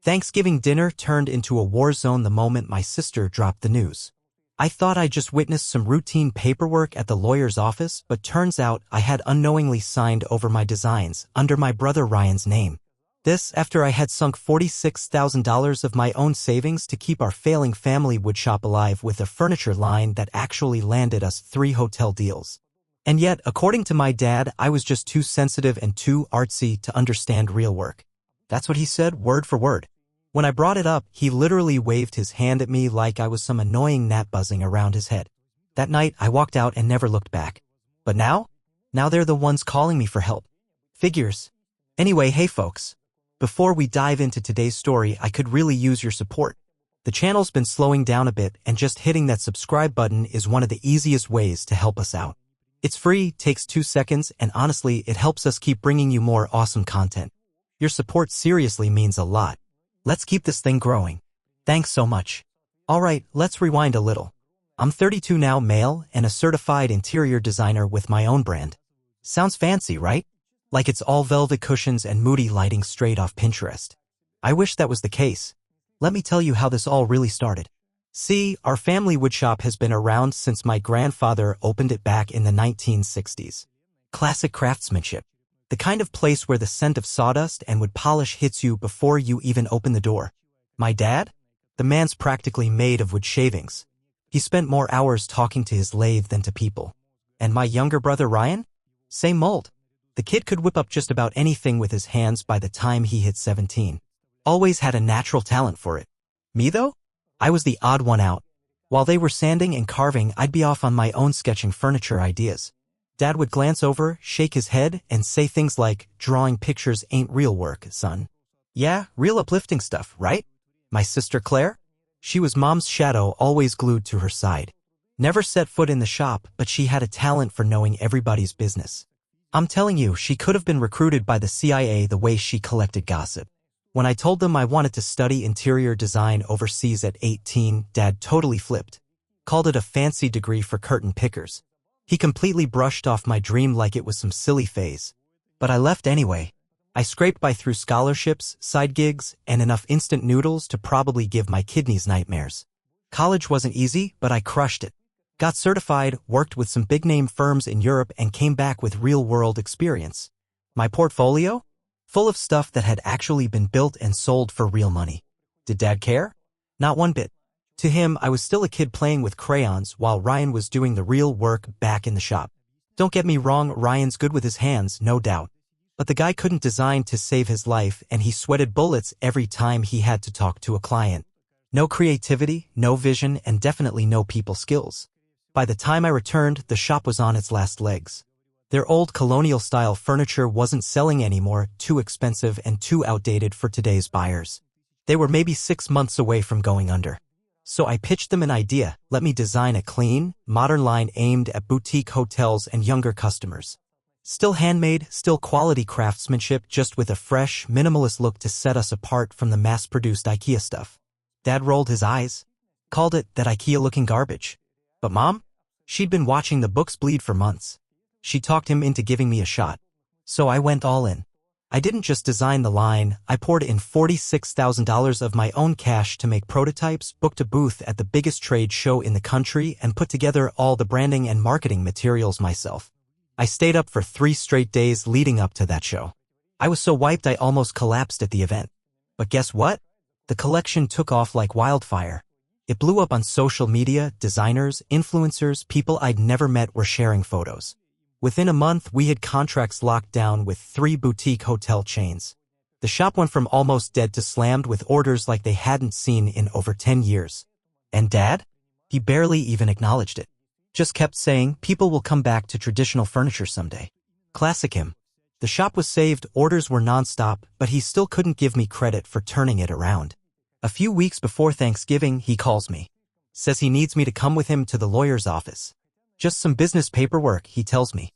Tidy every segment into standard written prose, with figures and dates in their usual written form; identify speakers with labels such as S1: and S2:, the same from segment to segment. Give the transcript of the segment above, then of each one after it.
S1: Thanksgiving dinner turned into a war zone the moment my sister dropped the news. I thought I just witnessed some routine paperwork at the lawyer's office, but turns out I had unknowingly signed over my designs under my brother Ryan's name. This after I had sunk $46,000 of my own savings to keep our failing family woodshop alive with a furniture line that actually landed us 3 hotel deals. And yet, according to my dad, I was just too sensitive and too artsy to understand real work. That's what he said, word for word. When I brought it up, he literally waved his hand at me like I was some annoying gnat buzzing around his head. That night, I walked out and never looked back. But now they're the ones calling me for help. Figures. Anyway, hey folks. Before we dive into today's story, I could really use your support. The channel's been slowing down a bit, and just hitting that subscribe button is one of the easiest ways to help us out. It's free, takes 2 seconds, and honestly, it helps us keep bringing you more awesome content. Your support seriously means a lot. Let's keep this thing growing. Thanks so much. Alright, let's rewind a little. I'm 32 now, male, and a certified interior designer with my own brand. Sounds fancy, right? Like it's all velvet cushions and moody lighting straight off Pinterest. I wish that was the case. Let me tell you how this all really started. See, our family woodshop has been around since my grandfather opened it back in the 1960s. Classic craftsmanship. The kind of place where the scent of sawdust and wood polish hits you before you even open the door. My dad? The man's practically made of wood shavings. He spent more hours talking to his lathe than to people. And my younger brother Ryan? Same mold. The kid could whip up just about anything with his hands by the time he hit 17. Always had a natural talent for it. Me though? I was the odd one out. While they were sanding and carving, I'd be off on my own sketching furniture ideas. Dad would glance over, shake his head, and say things like, "Drawing pictures ain't real work, son." Yeah, real uplifting stuff, right? My sister Claire? She was Mom's shadow, always glued to her side. Never set foot in the shop, but she had a talent for knowing everybody's business. I'm telling you, she could have been recruited by the CIA the way she collected gossip. When I told them I wanted to study interior design overseas at 18, Dad totally flipped. Called it a fancy degree for curtain pickers. He completely brushed off my dream like it was some silly phase. But I left anyway. I scraped by through scholarships, side gigs, and enough instant noodles to probably give my kidneys nightmares. College wasn't easy, but I crushed it. Got certified, worked with some big-name firms in Europe, and came back with real-world experience. My portfolio? Full of stuff that had actually been built and sold for real money. Did Dad care? Not one bit. To him, I was still a kid playing with crayons while Ryan was doing the real work back in the shop. Don't get me wrong, Ryan's good with his hands, no doubt. But the guy couldn't design to save his life, and he sweated bullets every time he had to talk to a client. No creativity, no vision, and definitely no people skills. By the time I returned, the shop was on its last legs. Their old colonial-style furniture wasn't selling anymore, too expensive and too outdated for today's buyers. They were maybe 6 months away from going under. So I pitched them an idea: let me design a clean, modern line aimed at boutique hotels and younger customers. Still handmade, still quality craftsmanship, just with a fresh, minimalist look to set us apart from the mass-produced IKEA stuff. Dad rolled his eyes. Called it that IKEA-looking garbage. But Mom? She'd been watching the books bleed for months. She talked him into giving me a shot. So I went all in. I didn't just design the line, I poured in $46,000 of my own cash to make prototypes, booked a booth at the biggest trade show in the country, and put together all the branding and marketing materials myself. I stayed up for 3 straight days leading up to that show. I was so wiped I almost collapsed at the event. But guess what? The collection took off like wildfire. It blew up on social media, designers, influencers, people I'd never met were sharing photos. Within a month, we had contracts locked down with 3 boutique hotel chains. The shop went from almost dead to slammed with orders like they hadn't seen in over 10 years. And Dad? He barely even acknowledged it. Just kept saying, people will come back to traditional furniture someday. Classic him. The shop was saved, orders were nonstop, but he still couldn't give me credit for turning it around. A few weeks before Thanksgiving, he calls me. Says he needs me to come with him to the lawyer's office. Just some business paperwork, he tells me.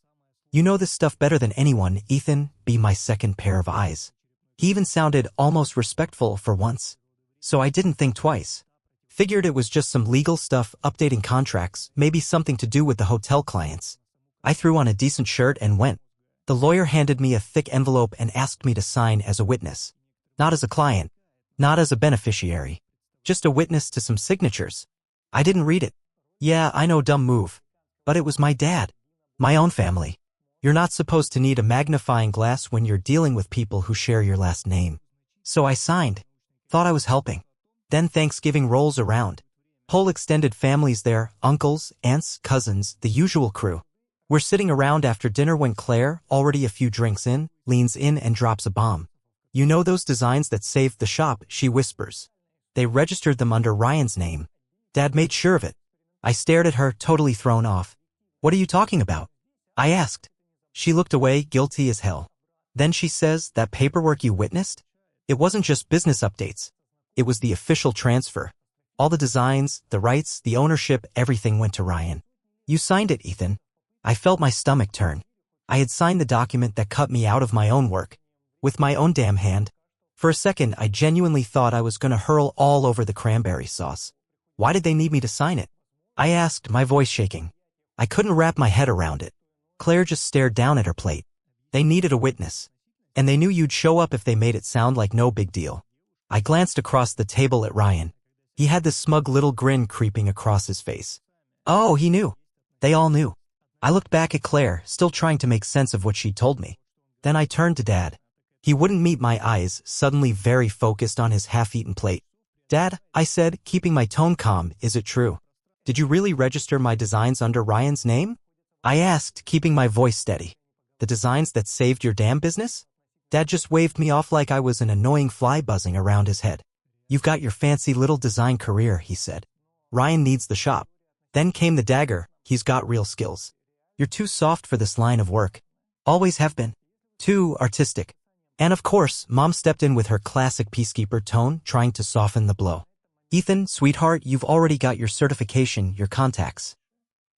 S1: You know this stuff better than anyone, Ethan, be my second pair of eyes. He even sounded almost respectful for once. So I didn't think twice. Figured it was just some legal stuff, updating contracts, maybe something to do with the hotel clients. I threw on a decent shirt and went. The lawyer handed me a thick envelope and asked me to sign as a witness. Not as a client. Not as a beneficiary. Just a witness to some signatures. I didn't read it. Yeah, I know, dumb move. But it was my dad. My own family. You're not supposed to need a magnifying glass when you're dealing with people who share your last name. So I signed. Thought I was helping. Then Thanksgiving rolls around. Whole extended families there, uncles, aunts, cousins, the usual crew. We're sitting around after dinner when Claire, already a few drinks in, leans in and drops a bomb. You know those designs that saved the shop, she whispers. They registered them under Ryan's name. Dad made sure of it. I stared at her, totally thrown off. What are you talking about? I asked. She looked away, guilty as hell. Then she says, that paperwork you witnessed? It wasn't just business updates. It was the official transfer. All the designs, the rights, the ownership, everything went to Ryan. You signed it, Ethan. I felt my stomach turn. I had signed the document that cut me out of my own work. With my own damn hand. For a second, I genuinely thought I was gonna hurl all over the cranberry sauce. Why did they need me to sign it? I asked, my voice shaking. I couldn't wrap my head around it. Claire just stared down at her plate. They needed a witness. And they knew you'd show up if they made it sound like no big deal. I glanced across the table at Ryan. He had this smug little grin creeping across his face. Oh, he knew. They all knew. I looked back at Claire, still trying to make sense of what she'd told me. Then I turned to Dad. He wouldn't meet my eyes, suddenly very focused on his half-eaten plate. Dad, I said, keeping my tone calm, is it true? Did you really register my designs under Ryan's name? I asked, keeping my voice steady. The designs that saved your damn business? Dad just waved me off like I was an annoying fly buzzing around his head. You've got your fancy little design career, he said. Ryan needs the shop. Then came the dagger, he's got real skills. You're too soft for this line of work. Always have been. Too artistic. And of course, Mom stepped in with her classic peacekeeper tone, trying to soften the blow. Ethan, sweetheart, you've already got your certification, your contacts.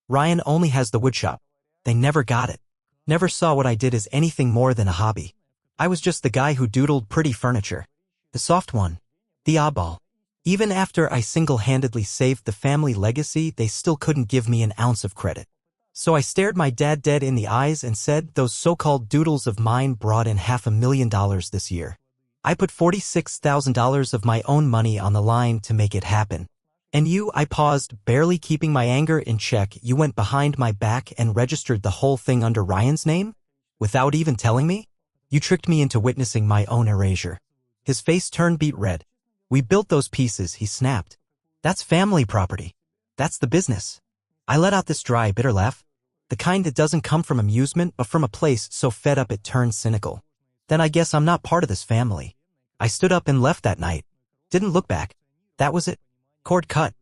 S1: Ryan only has the woodshop. They never got it. Never saw what I did as anything more than a hobby. I was just the guy who doodled pretty furniture. The soft one. The oddball. Even after I single-handedly saved the family legacy, they still couldn't give me an ounce of credit. So I stared my dad dead in the eyes and said, those so-called doodles of mine brought in $500,000 this year. I put $46,000 of my own money on the line to make it happen. And you, I paused, barely keeping my anger in check, you went behind my back and registered the whole thing under Ryan's name? Without even telling me? You tricked me into witnessing my own erasure. His face turned beet red. We built those pieces, he snapped. That's family property. That's the business. I let out this dry, bitter laugh. The kind that doesn't come from amusement but from a place so fed up it turns cynical. Then I guess I'm not part of this family. I stood up and left that night. Didn't look back. That was it. Cord cut.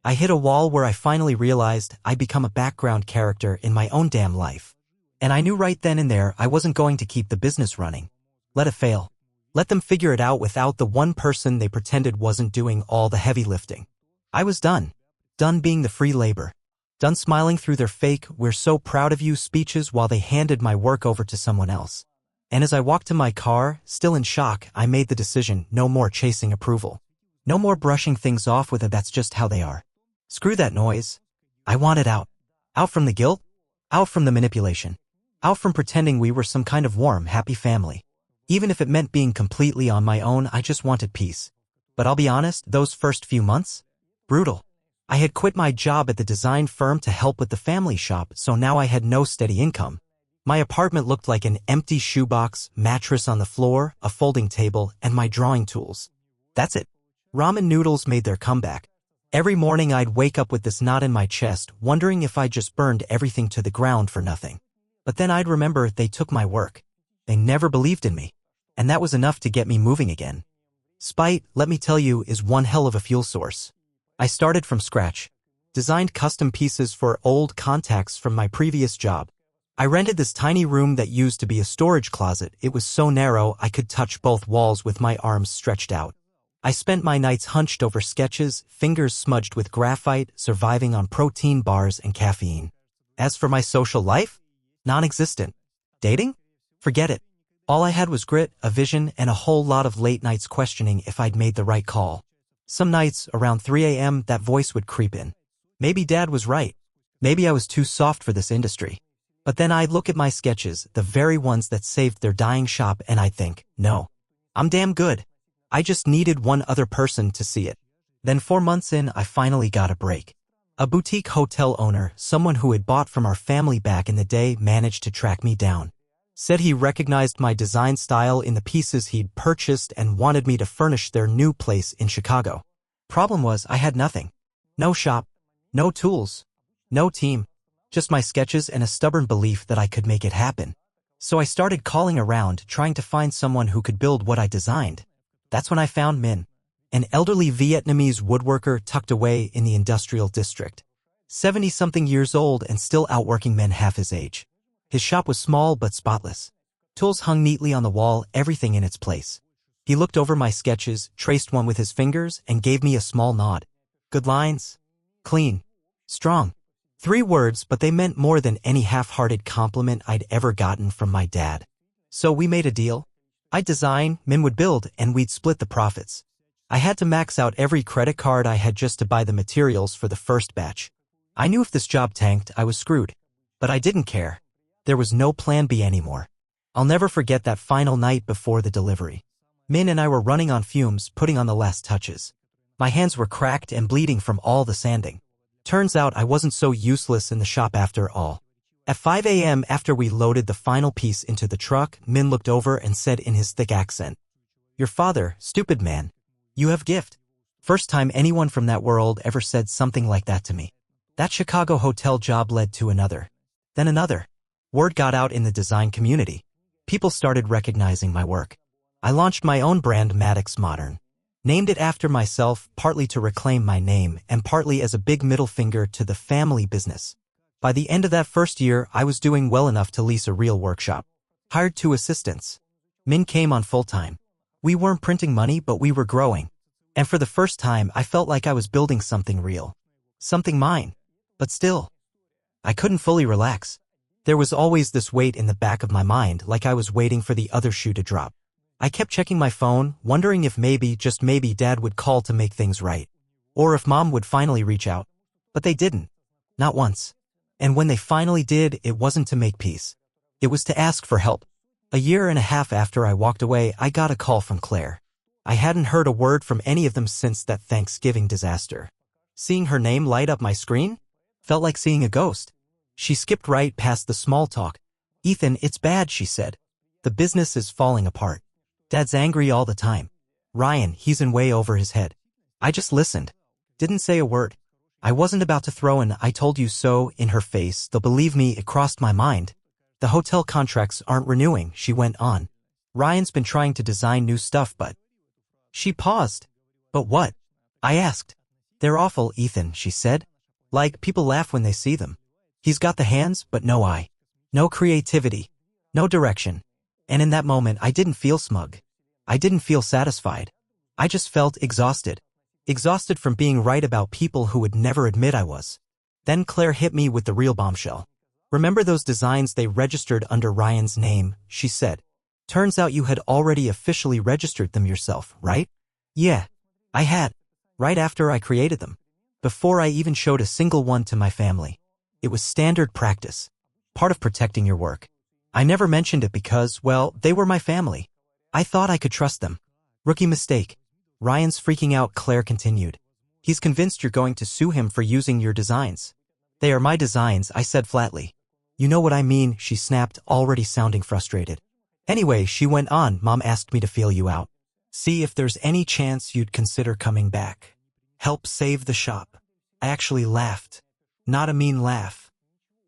S1: I hit a wall where I finally realized I'd become a background character in my own damn life. And I knew right then and there I wasn't going to keep the business running. Let it fail. Let them figure it out without the one person they pretended wasn't doing all the heavy lifting. I was done. Done being the free labor. Done smiling through their fake, we're so proud of you speeches while they handed my work over to someone else. And as I walked to my car, still in shock, I made the decision, no more chasing approval. No more brushing things off with a that's just how they are. Screw that noise. I wanted out. Out from the guilt. Out from the manipulation. Out from pretending we were some kind of warm, happy family. Even if it meant being completely on my own, I just wanted peace. But I'll be honest, those first few months? Brutal. I had quit my job at the design firm to help with the family shop, so now I had no steady income. My apartment looked like an empty shoebox, mattress on the floor, a folding table, and my drawing tools. That's it. Ramen noodles made their comeback. Every morning I'd wake up with this knot in my chest, wondering if I just burned everything to the ground for nothing. But then I'd remember they took my work. They never believed in me. And that was enough to get me moving again. Spite, let me tell you, is one hell of a fuel source. I started from scratch. Designed custom pieces for old contacts from my previous job. I rented this tiny room that used to be a storage closet. It was so narrow I could touch both walls with my arms stretched out. I spent my nights hunched over sketches, fingers smudged with graphite, surviving on protein bars and caffeine. As for my social life? Non-existent. Dating? Forget it. All I had was grit, a vision, and a whole lot of late nights questioning if I'd made the right call. Some nights, around 3 a.m., that voice would creep in. Maybe Dad was right. Maybe I was too soft for this industry. But then I'd look at my sketches, the very ones that saved their dying shop, and I'd think, no. I'm damn good. I just needed one other person to see it. Then 4 months in, I finally got a break. A boutique hotel owner, someone who had bought from our family back in the day, managed to track me down. Said he recognized my design style in the pieces he'd purchased and wanted me to furnish their new place in Chicago. Problem was, I had nothing. No shop, no tools, no team, just my sketches and a stubborn belief that I could make it happen. So I started calling around, trying to find someone who could build what I designed. That's when I found Min, an elderly Vietnamese woodworker tucked away in the industrial district. 70-something years old and still outworking men half his age. His shop was small but spotless. Tools hung neatly on the wall, everything in its place. He looked over my sketches, traced one with his fingers, and gave me a small nod. Good lines. Clean. Strong. 3 words, but they meant more than any half-hearted compliment I'd ever gotten from my dad. So we made a deal. I'd design, Min would build, and we'd split the profits. I had to max out every credit card I had just to buy the materials for the first batch. I knew if this job tanked, I was screwed. But I didn't care. There was no plan B anymore. I'll never forget that final night before the delivery. Min and I were running on fumes, putting on the last touches. My hands were cracked and bleeding from all the sanding. Turns out I wasn't so useless in the shop after all. At 5 a.m. after we loaded the final piece into the truck, Min looked over and said in his thick accent, "Your father, stupid man. You have gift." First time anyone from that world ever said something like that to me. That Chicago hotel job led to another. Then another. Word got out in the design community. People started recognizing my work. I launched my own brand, Maddox Modern. Named it after myself, partly to reclaim my name and partly as a big middle finger to the family business. By the end of that first year, I was doing well enough to lease a real workshop. Hired 2 assistants. Min came on full-time. We weren't printing money, but we were growing. And for the first time, I felt like I was building something real. Something mine. But still, I couldn't fully relax. There was always this weight in the back of my mind, like I was waiting for the other shoe to drop. I kept checking my phone, wondering if maybe, just maybe, Dad would call to make things right. Or if Mom would finally reach out. But they didn't. Not once. And when they finally did, it wasn't to make peace. It was to ask for help. A year and a half after I walked away, I got a call from Claire. I hadn't heard a word from any of them since that Thanksgiving disaster. Seeing her name light up my screen felt like seeing a ghost. She skipped right past the small talk. "Ethan, it's bad," she said. "The business is falling apart. Dad's angry all the time. Ryan, he's in way over his head." I just listened. Didn't say a word. I wasn't about to throw an "I told you so" in her face, though believe me, it crossed my mind. "The hotel contracts aren't renewing," she went on. "Ryan's been trying to design new stuff, but..." She paused. "But what?" I asked. "They're awful, Ethan," she said. "Like, people laugh when they see them. He's got the hands, but no eye. No creativity. No direction." And in that moment, I didn't feel smug. I didn't feel satisfied. I just felt exhausted. Exhausted from being right about people who would never admit I was. Then Claire hit me with the real bombshell. "Remember those designs they registered under Ryan's name?" she said. "Turns out you had already officially registered them yourself, right?" "Yeah, I had. Right after I created them. Before I even showed a single one to my family. It was standard practice. Part of protecting your work. I never mentioned it because, well, they were my family. I thought I could trust them. Rookie mistake." "Ryan's freaking out," Claire continued. "He's convinced you're going to sue him for using your designs." "They are my designs," I said flatly. "You know what I mean," she snapped, already sounding frustrated. "Anyway," she went on, "Mom asked me to feel you out. See if there's any chance you'd consider coming back. Help save the shop." I actually laughed. Not a mean laugh.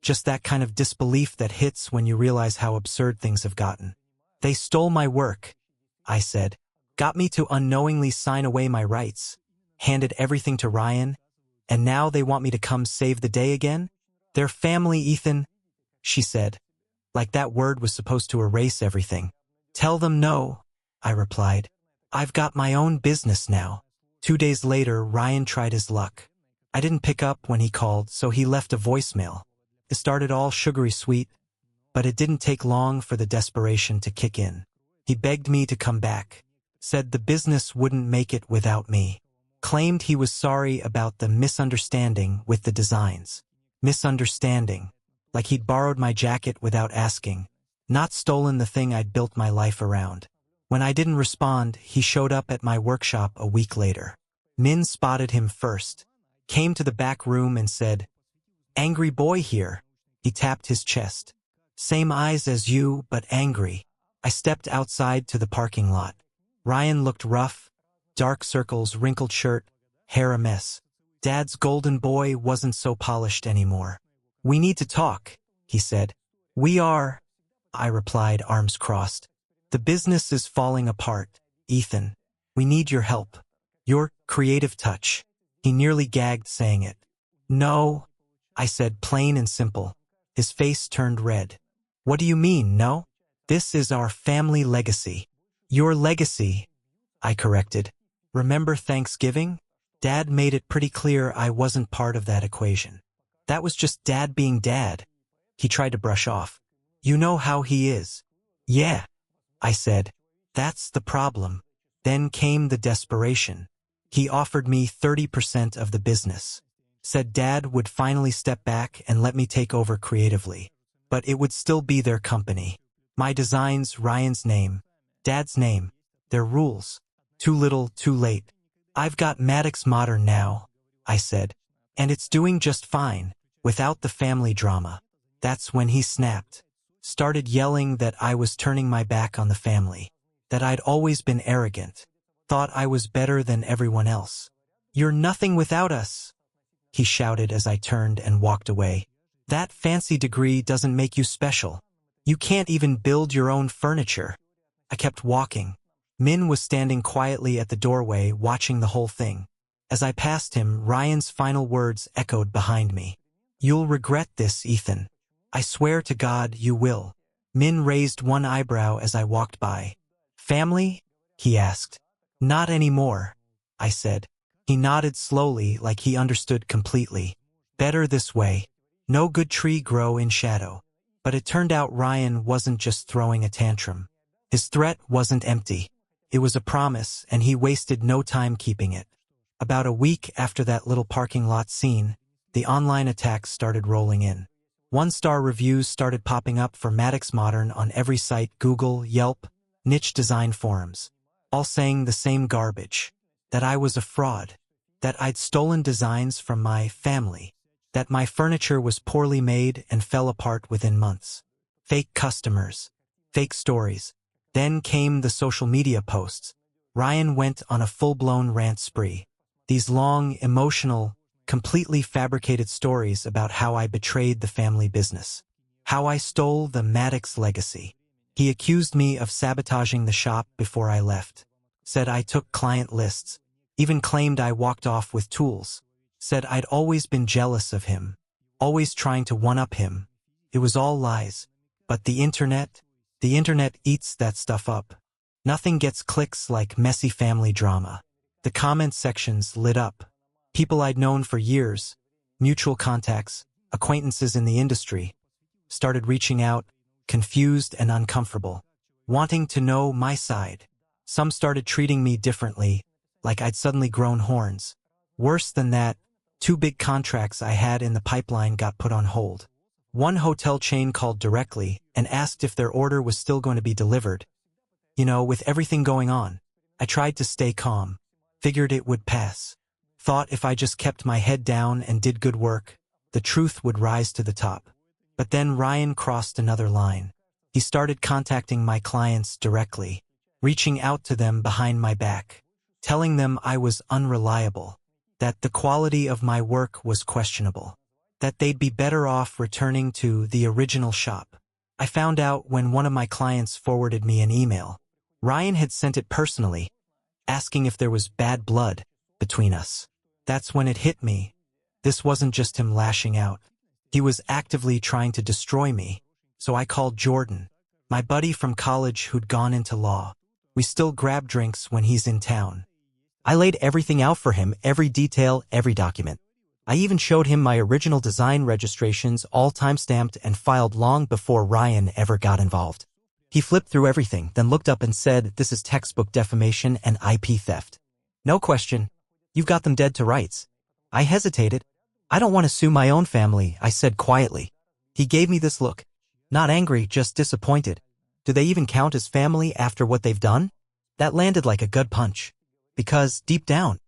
S1: Just that kind of disbelief that hits when you realize how absurd things have gotten. "They stole my work," I said. "Got me to unknowingly sign away my rights. Handed everything to Ryan. And now they want me to come save the day again? They're family, Ethan," she said. Like that word was supposed to erase everything. "Tell them no," I replied. "I've got my own business now." 2 days later, Ryan tried his luck. I didn't pick up when he called, so he left a voicemail. It started all sugary sweet, but it didn't take long for the desperation to kick in. He begged me to come back. Said the business wouldn't make it without me. Claimed he was sorry about the misunderstanding with the designs. Misunderstanding. Like he'd borrowed my jacket without asking. Not stolen the thing I'd built my life around. When I didn't respond, he showed up at my workshop a week later. Min spotted him first, came to the back room and said, "Angry boy here." He tapped his chest. "Same eyes as you, but angry." I stepped outside to the parking lot. Ryan looked rough, dark circles, wrinkled shirt, hair a mess. Dad's golden boy wasn't so polished anymore. "We need to talk," he said. "We are," I replied, arms crossed. "The business is falling apart, Ethan. We need your help. Your creative touch." He nearly gagged saying it. "No," I said, plain and simple. His face turned red. "What do you mean, no? This is our family legacy." "Your legacy," I corrected. "Remember Thanksgiving? Dad made it pretty clear I wasn't part of that equation. That was just Dad being Dad." He tried to brush off. "You know how he is." "Yeah," I said. "That's the problem." Then came the desperation. He offered me 30% of the business. Said Dad would finally step back and let me take over creatively. But it would still be their company. My designs, Ryan's name, Dad's name, their rules. Too little, too late. "I've got Maddox Modern now," I said. "And it's doing just fine, without the family drama." That's when he snapped. Started yelling that I was turning my back on the family. That I'd always been arrogant. Thought I was better than everyone else. "You're nothing without us," he shouted as I turned and walked away. "That fancy degree doesn't make you special. You can't even build your own furniture." I kept walking. Min was standing quietly at the doorway, watching the whole thing. As I passed him, Ryan's final words echoed behind me. "You'll regret this, Ethan. I swear to God you will." Min raised one eyebrow as I walked by. "Family?" he asked. "Not anymore," I said. He nodded slowly, like he understood completely. "Better this way. No good tree grow in shadow." But it turned out Ryan wasn't just throwing a tantrum. His threat wasn't empty. It was a promise, and he wasted no time keeping it. About a week after that little parking lot scene, the online attacks started rolling in. One-star reviews started popping up for Maddox Modern on every site: Google, Yelp, niche design forums. All saying the same garbage. That I was a fraud. That I'd stolen designs from my family. That my furniture was poorly made and fell apart within months. Fake customers. Fake stories. Then came the social media posts. Ryan went on a full-blown rant spree. These long, emotional, completely fabricated stories about how I betrayed the family business. How I stole the Maddox legacy. He accused me of sabotaging the shop before I left. Said I took client lists. Even claimed I walked off with tools. Said I'd always been jealous of him. Always trying to one-up him. It was all lies. But the internet eats that stuff up. Nothing gets clicks like messy family drama. The comment sections lit up. People I'd known for years, mutual contacts, acquaintances in the industry, started reaching out, confused and uncomfortable, wanting to know my side. Some started treating me differently, like I'd suddenly grown horns. Worse than that, 2 big contracts I had in the pipeline got put on hold. One hotel chain called directly and asked if their order was still going to be delivered. With everything going on, I tried to stay calm, figured it would pass. Thought if I just kept my head down and did good work, the truth would rise to the top. But then Ryan crossed another line. He started contacting my clients directly, reaching out to them behind my back, telling them I was unreliable, that the quality of my work was questionable, that they'd be better off returning to the original shop. I found out when one of my clients forwarded me an email. Ryan had sent it personally, asking if there was bad blood between us. That's when it hit me. This wasn't just him lashing out. He was actively trying to destroy me. So I called Jordan, my buddy from college who'd gone into law. We still grab drinks when he's in town. I laid everything out for him, every detail, every document. I even showed him my original design registrations, all time-stamped and filed long before Ryan ever got involved. He flipped through everything, then looked up and said, "This is textbook defamation and IP theft. No question. You've got them dead to rights." I hesitated. "I don't want to sue my own family," I said quietly. He gave me this look. Not angry, just disappointed. Do they even count as family after what they've done? That landed like a gut punch. Because, deep down,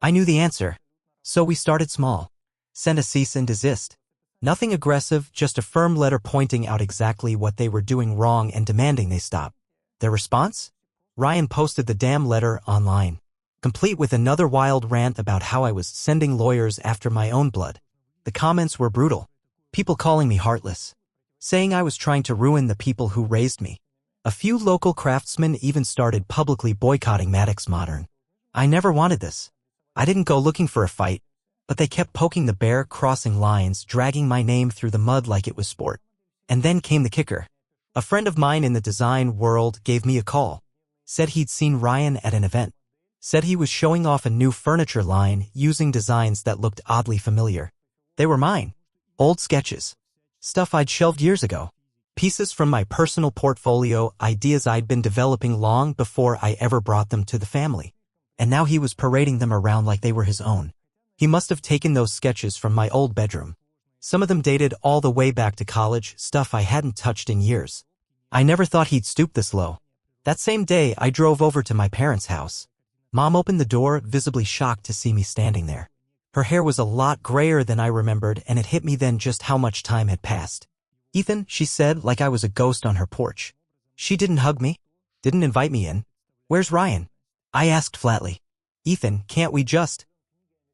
S1: I knew the answer. So we started small. Sent a cease and desist. Nothing aggressive, just a firm letter pointing out exactly what they were doing wrong and demanding they stop. Their response? Ryan posted the damn letter online, complete with another wild rant about how I was sending lawyers after my own blood. The comments were brutal. People calling me heartless, saying I was trying to ruin the people who raised me. A few local craftsmen even started publicly boycotting Maddox Modern. I never wanted this. I didn't go looking for a fight, but they kept poking the bear, crossing lines, dragging my name through the mud like it was sport. And then came the kicker. A friend of mine in the design world gave me a call. Said he'd seen Ryan at an event. Said he was showing off a new furniture line using designs that looked oddly familiar. They were mine. Old sketches. Stuff I'd shelved years ago. Pieces from my personal portfolio, ideas I'd been developing long before I ever brought them to the family. And now he was parading them around like they were his own. He must have taken those sketches from my old bedroom. Some of them dated all the way back to college, stuff I hadn't touched in years. I never thought he'd stoop this low. That same day, I drove over to my parents' house. Mom opened the door, visibly shocked to see me standing there. Her hair was a lot grayer than I remembered, and it hit me then just how much time had passed. "Ethan," she said, like I was a ghost on her porch. She didn't hug me, didn't invite me in. "Where's Ryan?" I asked flatly. "Ethan, can't we just—"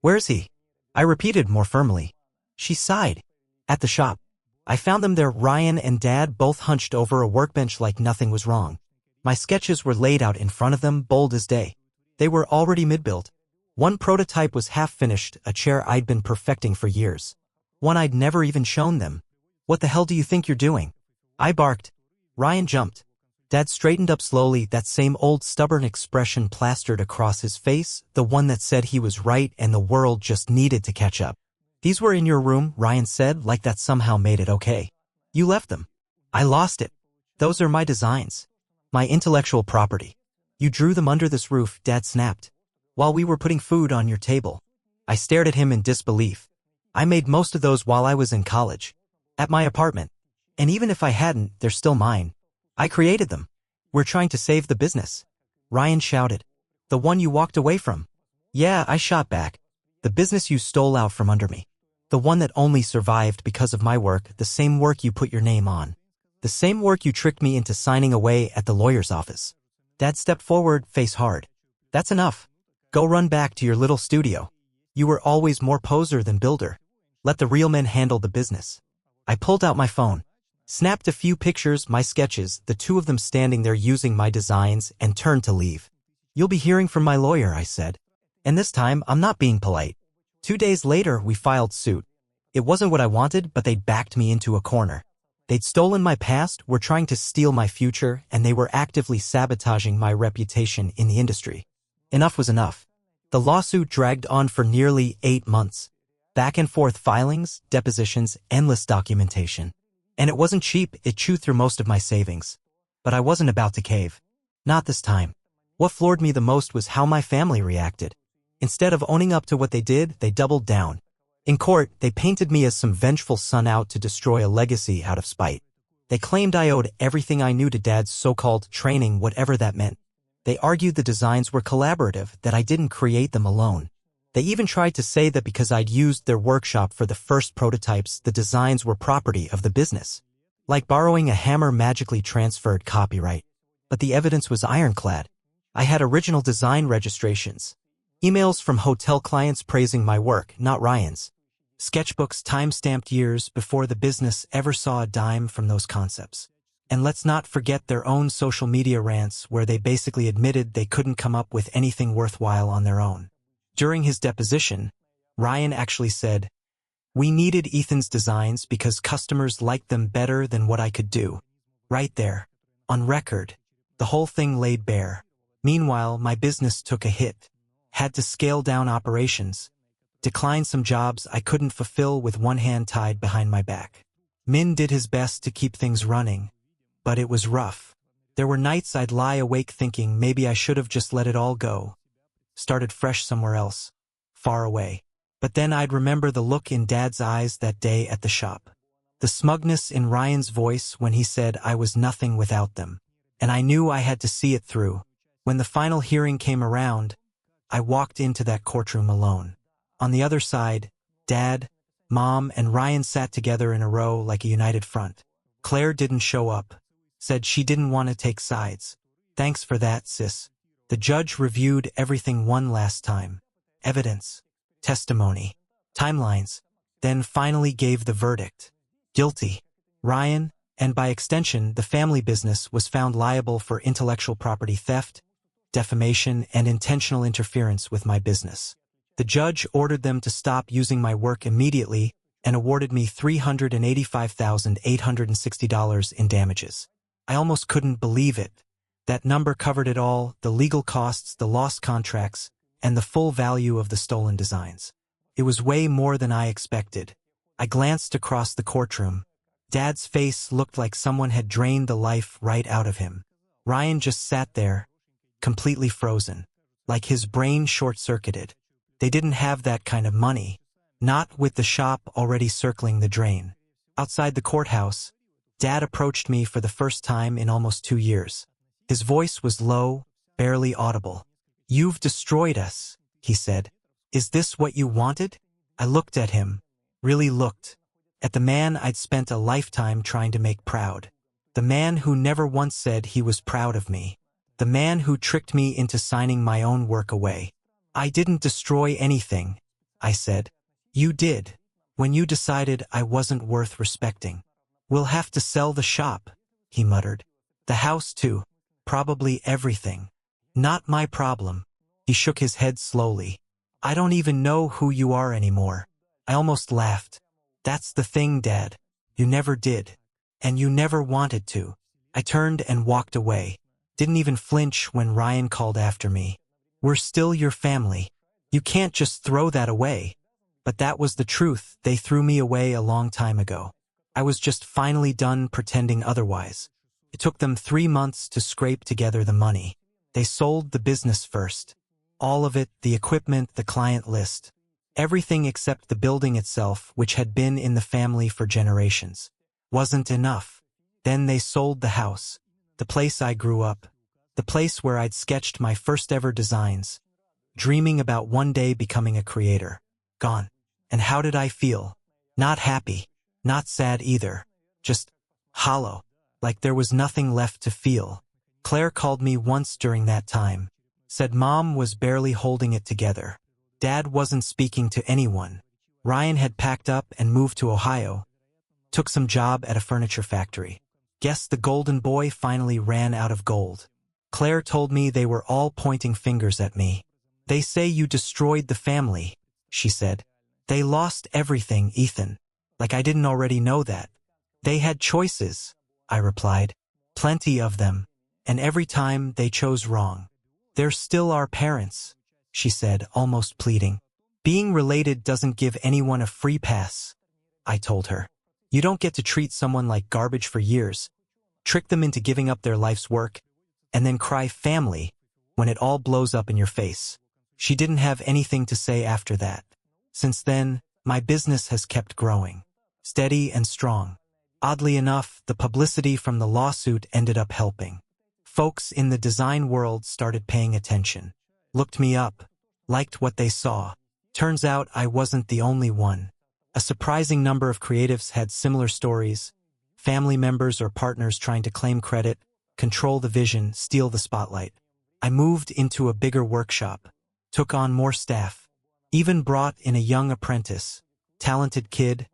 S1: "Where's he?" I repeated more firmly. She sighed. "At the shop. I found them there, Ryan and Dad both hunched over a workbench like nothing was wrong. My sketches were laid out in front of them, bold as day. They were already mid-built. One prototype was half-finished, a chair I'd been perfecting for years. One I'd never even shown them. "What the hell do you think you're doing?" I barked. Ryan jumped. Dad straightened up slowly, that same old stubborn expression plastered across his face, the one that said he was right and the world just needed to catch up. "These were in your room," Ryan said, like that somehow made it okay. "You left them." I lost it. "Those are my designs. My intellectual property. You drew them under this roof," Dad snapped. "While we were putting food on your table." I stared at him in disbelief. "I made most of those while I was in college. At my apartment. And even if I hadn't, they're still mine. I created them. We're trying to save the business." Ryan shouted. "The one you walked away from?" "Yeah," I shot back. "The business you stole out from under me. The one that only survived because of my work, the same work you put your name on. The same work you tricked me into signing away at the lawyer's office." Dad stepped forward, face hard. "That's enough. Go run back to your little studio. You were always more poser than builder. Let the real men handle the business." I pulled out my phone, snapped a few pictures, my sketches, the two of them standing there using my designs, and turned to leave. "You'll be hearing from my lawyer," I said. And this time, I'm not being polite. 2 days later, we filed suit. It wasn't what I wanted, but they'd backed me into a corner. They'd stolen my past, were trying to steal my future, and they were actively sabotaging my reputation in the industry. Enough was enough. The lawsuit dragged on for nearly 8 months. Back and forth filings, depositions, endless documentation. And it wasn't cheap, it chewed through most of my savings. But I wasn't about to cave. Not this time. What floored me the most was how my family reacted. Instead of owning up to what they did, they doubled down. In court, they painted me as some vengeful son out to destroy a legacy out of spite. They claimed I owed everything I knew to Dad's so-called training, whatever that meant. They argued the designs were collaborative, that I didn't create them alone. They even tried to say that because I'd used their workshop for the first prototypes, the designs were property of the business. Like borrowing a hammer magically transferred copyright. But the evidence was ironclad. I had original design registrations. Emails from hotel clients praising my work, not Ryan's. Sketchbooks time-stamped years before the business ever saw a dime from those concepts. And let's not forget their own social media rants where they basically admitted they couldn't come up with anything worthwhile on their own. During his deposition, Ryan actually said, "We needed Ethan's designs because customers liked them better than what I could do." Right there, on record, the whole thing laid bare. Meanwhile, my business took a hit. Had to scale down operations. Decline some jobs I couldn't fulfill with one hand tied behind my back. Min did his best to keep things running, but it was rough. There were nights I'd lie awake thinking maybe I should have just let it all go. Started fresh somewhere else, far away. But then I'd remember the look in Dad's eyes that day at the shop. The smugness in Ryan's voice when he said I was nothing without them. And I knew I had to see it through. When the final hearing came around, I walked into that courtroom alone. On the other side, Dad, Mom, and Ryan sat together in a row like a united front. Claire didn't show up. Said she didn't want to take sides. Thanks for that, sis. The judge reviewed everything one last time. Evidence, testimony, timelines, then finally gave the verdict. Guilty. Ryan, and by extension the family business, was found liable for intellectual property theft, defamation, and intentional interference with my business. The judge ordered them to stop using my work immediately and awarded me $385,860 in damages. I almost couldn't believe it. That number covered it all: the legal costs, the lost contracts, and the full value of the stolen designs. It was way more than I expected. I glanced across the courtroom. Dad's face looked like someone had drained the life right out of him. Ryan just sat there, completely frozen, like his brain short-circuited. They didn't have that kind of money, not with the shop already circling the drain. Outside the courthouse, Dad approached me for the first time in almost 2 years. His voice was low, barely audible. "You've destroyed us," he said. "Is this what you wanted?" I looked at him, really looked, at the man I'd spent a lifetime trying to make proud. The man who never once said he was proud of me. The man who tricked me into signing my own work away. "I didn't destroy anything," I said. "You did, when you decided I wasn't worth respecting." "We'll have to sell the shop," he muttered. "The house too. Probably everything." "Not my problem." He shook his head slowly. "I don't even know who you are anymore." I almost laughed. "That's the thing, Dad. You never did. And you never wanted to." I turned and walked away. Didn't even flinch when Ryan called after me. "We're still your family. You can't just throw that away." But that was the truth. They threw me away a long time ago. I was just finally done pretending otherwise. It took them 3 months to scrape together the money. They sold the business first. All of it, the equipment, the client list. Everything except the building itself, which had been in the family for generations. Wasn't enough. Then they sold the house. The place I grew up. The place where I'd sketched my first ever designs. Dreaming about one day becoming a creator. Gone. And how did I feel? Not happy. Not sad either. Just hollow. Like there was nothing left to feel. Claire called me once during that time. Said Mom was barely holding it together. Dad wasn't speaking to anyone. Ryan had packed up and moved to Ohio. Took some job at a furniture factory. Guess the golden boy finally ran out of gold. Claire told me they were all pointing fingers at me. "They say you destroyed the family," she said. "They lost everything, Ethan." Like I didn't already know that. "They had choices," I replied. "Plenty of them. And every time they chose wrong." "They're still our parents," she said, almost pleading. "Being related doesn't give anyone a free pass," I told her. "You don't get to treat someone like garbage for years, trick them into giving up their life's work, and then cry family when it all blows up in your face." She didn't have anything to say after that. Since then, my business has kept growing. Steady and strong. Oddly enough, the publicity from the lawsuit ended up helping. Folks in the design world started paying attention. Looked me up. Liked what they saw. Turns out I wasn't the only one. A surprising number of creatives had similar stories. Family members or partners trying to claim credit, control the vision, steal the spotlight. I moved into a bigger workshop. Took on more staff. Even brought in a young apprentice. Talented kid,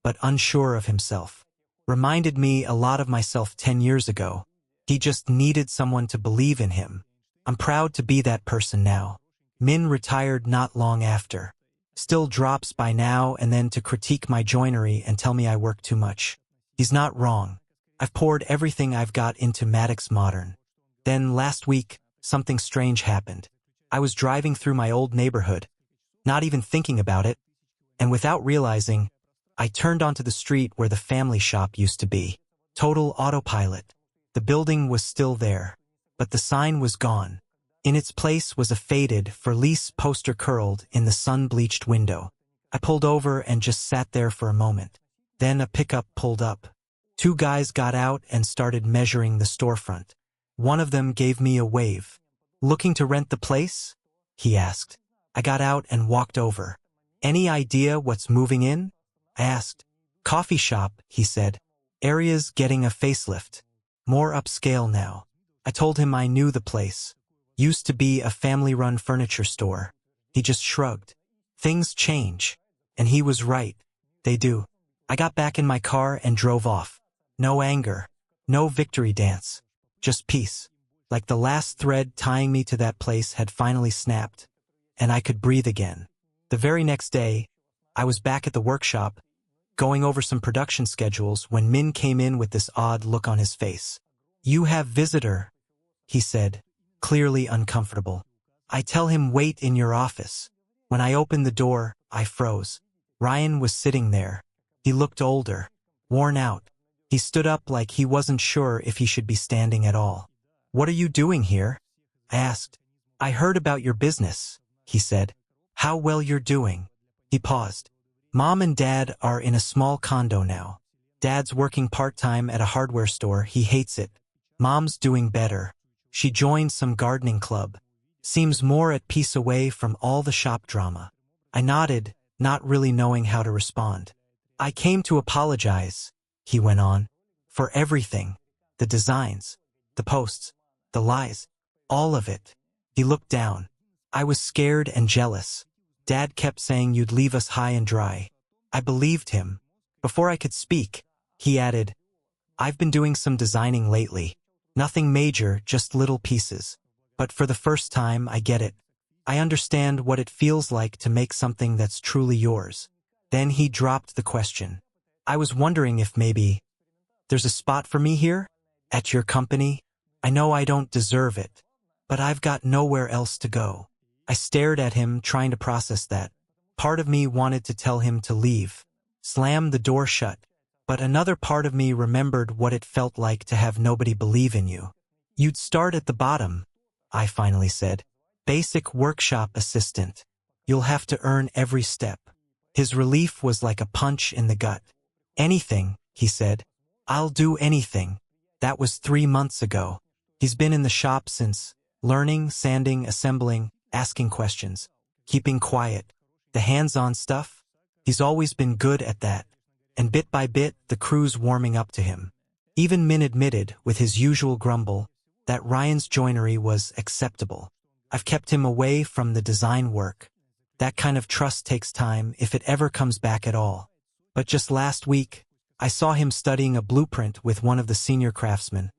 S1: but unsure of himself. Reminded me a lot of myself 10 years ago. He just needed someone to believe in him. I'm proud to be that person now. Min retired not long after. Still drops by now and then to critique my joinery and tell me I work too much. He's not wrong. I've poured everything I've got into Maddox Modern. Then last week, something strange happened. I was driving through my old neighborhood, not even thinking about it, and without realizing, I turned onto the street where the family shop used to be. Total autopilot. The building was still there, but the sign was gone. In its place was a faded, for lease poster curled in the sun-bleached window. I pulled over and just sat there for a moment. Then a pickup pulled up. 2 guys got out and started measuring the storefront. One of them gave me a wave. Looking to rent the place? He asked. I got out and walked over. Any idea what's moving in? I asked. Coffee shop, he said. Area's getting a facelift. More upscale now. I told him I knew the place. Used to be a family-run furniture store. He just shrugged. Things change. And he was right. They do. I got back in my car and drove off. No anger. No victory dance. Just peace. Like the last thread tying me to that place had finally snapped. And I could breathe again. The very next day, I was back at the workshop, going over some production schedules when Min came in with this odd look on his face. You have visitor, he said, clearly uncomfortable. I tell him wait in your office. When I opened the door, I froze. Ryan was sitting there. He looked older, worn out. He stood up like he wasn't sure if he should be standing at all. What are you doing here? I asked. I heard about your business, he said. How well you're doing. He paused. Mom and Dad are in a small condo now. Dad's working part-time at a hardware store. He hates it. Mom's doing better. She joined some gardening club. Seems more at peace away from all the shop drama. I nodded, not really knowing how to respond. I came to apologize, he went on, for everything. The designs, the posts, the lies, all of it. He looked down. I was scared and jealous. Dad kept saying you'd leave us high and dry. I believed him. Before I could speak, he added, I've been doing some designing lately. Nothing major, just little pieces. But for the first time, I get it. I understand what it feels like to make something that's truly yours. Then he dropped the question. I was wondering if maybe there's a spot for me here? At your company? I know I don't deserve it, but I've got nowhere else to go. I stared at him, trying to process that. Part of me wanted to tell him to leave, slam the door shut, but another part of me remembered what it felt like to have nobody believe in you. You'd start at the bottom, I finally said. Basic workshop assistant. You'll have to earn every step. His relief was like a punch in the gut. Anything, he said. I'll do anything. That was 3 months ago. He's been in the shop since, learning, sanding, assembling, asking questions, keeping quiet. The hands-on stuff? He's always been good at that. And bit by bit, the crew's warming up to him. Even Min admitted, with his usual grumble, that Ryan's joinery was acceptable. I've kept him away from the design work. That kind of trust takes time if it ever comes back at all. But just last week, I saw him studying a blueprint with one of the senior craftsmen,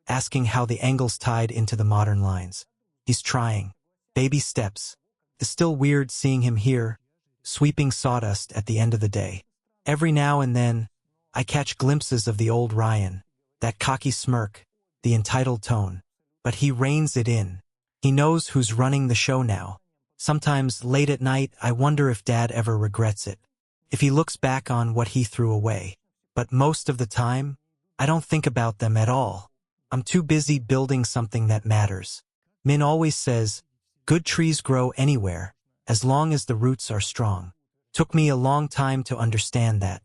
S1: asking how the angles tied into the modern lines. He's trying. Baby steps. It's still weird seeing him here, sweeping sawdust at the end of the day. Every now and then, I catch glimpses of the old Ryan, that cocky smirk, the entitled tone. But he reins it in. He knows who's running the show now. Sometimes, late at night, I wonder if Dad ever regrets it. If he looks back on what he threw away. But most of the time, I don't think about them at all. I'm too busy building something that matters. Min always says, good trees grow anywhere, as long as the roots are strong. Took me a long time to understand that.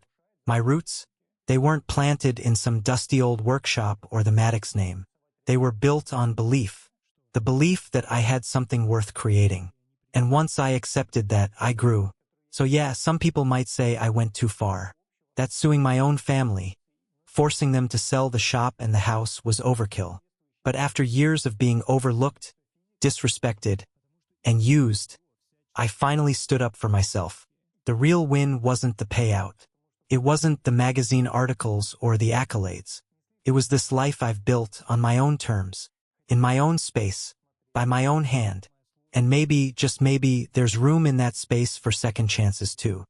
S1: My roots? They weren't planted in some dusty old workshop or the Maddox name. They were built on belief. The belief that I had something worth creating. And once I accepted that, I grew. So yeah, some people might say I went too far. That suing my own family, forcing them to sell the shop and the house was overkill. But after years of being overlooked, disrespected, and used, I finally stood up for myself. The real win wasn't the payout. It wasn't the magazine articles or the accolades. It was this life I've built on my own terms, in my own space, by my own hand. And maybe, just maybe, there's room in that space for second chances too.